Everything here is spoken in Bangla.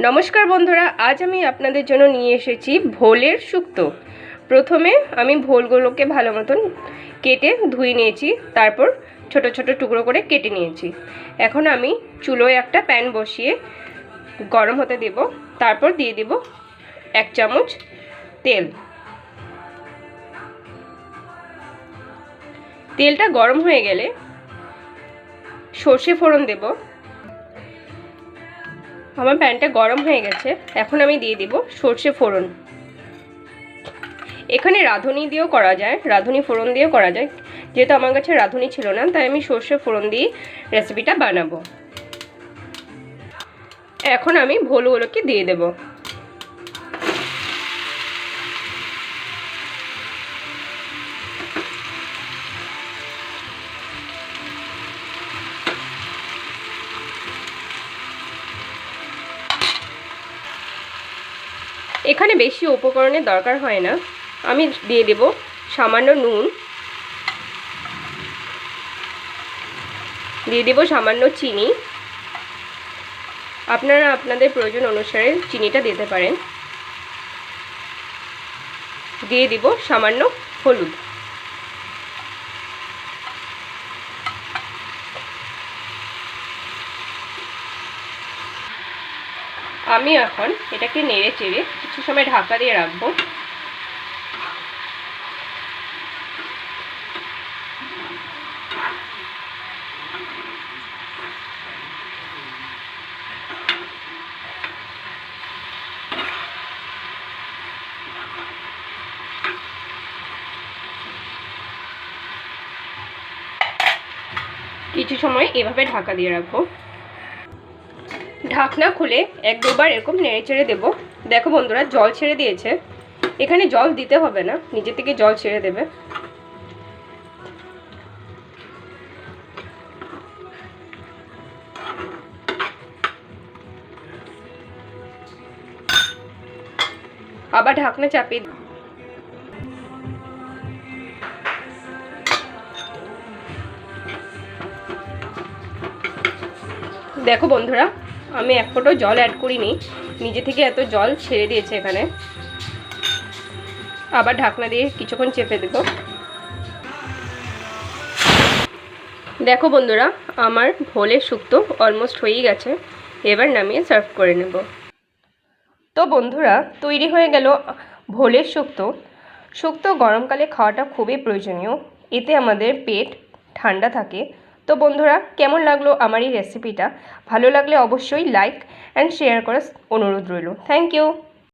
নমস্কার বন্ধুরা, আজ আমি আপনাদের জন্য নিয়ে এসেছি ভোলের শুক্তো। প্রথমে আমি ভোলগুলোকে ভালো মতন কেটে ধুয়ে নিয়েছি, তারপর ছোট ছোট টুকরো করে কেটে নিয়েছি। এখন আমি চুলোয় একটা প্যান বসিয়ে গরম হতে দেব, তারপর দিয়ে দেব 1 চামচ তেল। তেলটা গরম হয়ে গেলে সর্ষে ফোড়ন দেব। আমার প্যানটা গরম হয়ে গেছে, এখন আমি দিয়ে দিব সর্ষে ফোড়ন। এখানে রাঁধুনি দিয়েও করা যায়, রাঁধুনি ফোড়ন দিয়েও করা যায়, যেহেতু আমার কাছে রাঁধুনি ছিল না তাই আমি সর্ষে ফোড়ন দিয়ে রেসিপিটা বানাবো। এখন আমি ভোলগুলোকে দিয়ে দেব। এখানে বেশি উপকরণের দরকার হয় না, আমি দিয়ে দেব সামান্য নুন, দিয়ে দেব সামান্য চিনি। আপনারা আপনাদের প্রয়োজন অনুসারে চিনিটা দিতে পারেন। দিয়ে দিব সামান্য হলুদ। আমি এখন এটাকে নেড়ে চেড়ে কিছু সময় ঢাকা দিয়ে রাখবো। কিছু সময় এভাবে ঢাকা দিয়ে রাখবো। ঢাকনা খুলে 1-2 বার এরকম নেড়ে চেড়ে দেবো। দেখো বন্ধুরা, জল ছেড়ে দিয়েছে। এখানে জল দিতে হবে না, নিজে থেকে জল ছেড়ে দেবে। আবার ঢাকনা চাপিয়ে দেখো বন্ধুরা, আমি এক ফোঁটাও জল অ্যাড করিনি, নিজে থেকে এত জল ছেড়ে দিয়েছে এখানে। আবার ঢাকনা দিয়ে কিছুক্ষণ চেপে দেব। দেখো বন্ধুরা, আমার ভোলের শুক্তো অলমোস্ট হয়েই গেছে। এবার নামিয়ে সার্ভ করে নেব। তো বন্ধুরা, তৈরি হয়ে গেল ভোলের শুক্তো। শুক্তো গরমকালে খাওয়াটা খুবই প্রয়োজনীয়, এতে আমাদের পেট ঠান্ডা থাকে। তো বন্ধুরা, কেমন লাগলো আমার এই রেসিপিটা? ভালো লাগলে অবশ্যই লাইক অ্যান্ড শেয়ার করার অনুরোধ রইল। Thank you.